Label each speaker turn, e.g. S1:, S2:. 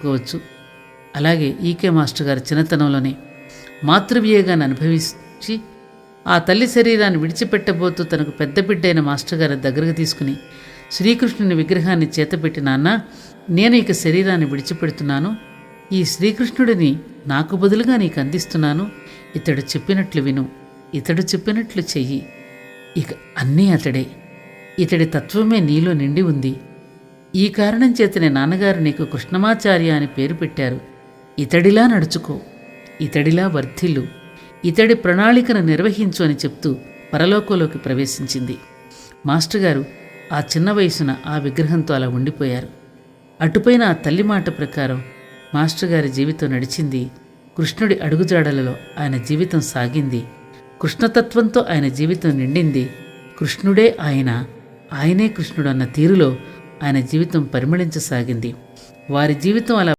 S1: చెప్పుకోవచ్చు. అలాగే ఈకే మాస్టర్ గారు చిన్నతనంలోనే మాతృవియోగాన్ని అనుభవించి ఆ తల్లి శరీరాన్ని విడిచిపెట్టబోతూ తనకు పెద్ద బిడ్డైన మాస్టర్ గారి దగ్గరకు తీసుకుని శ్రీకృష్ణుని విగ్రహాన్ని చేతపెట్టి, నాన్న, నేను ఇక శరీరాన్ని విడిచిపెడుతున్నాను, ఈ శ్రీకృష్ణుడిని నాకు బదులుగా నీకు అందిస్తున్నాను, ఇతడు చెప్పినట్లు విను, ఇతడు చెప్పినట్లు చెయ్యి, ఇక అన్నీ అతడే, ఇతడి తత్వమే నీలో నిండి ఉంది, ఈ కారణం చేతనే నాన్నగారు నీకు కృష్ణమాచార్య అని పేరు పెట్టారు, ఇతడిలా నడుచుకో, ఇతడిలా వర్ధిల్లు, ఇతడి ప్రణాళికను నిర్వహించు అని చెప్తూ పరలోకంలోకి ప్రవేశించింది. మాస్టర్ గారు ఆ చిన్న వయసున ఆ విగ్రహంతో అలా ఉండిపోయారు. అటుపైన ఆ తల్లి మాట ప్రకారం మాస్టర్ గారి జీవితం నడిచింది. కృష్ణుడి అడుగుజాడలలో ఆయన జీవితం సాగింది. కృష్ణతత్వంతో ఆయన జీవితం నిండింది. కృష్ణుడే ఆయన, ఆయనే కృష్ణుడు అన్న తీరులో ఆయన జీవితం పరిమళించసాగింది. వారి జీవితం అలా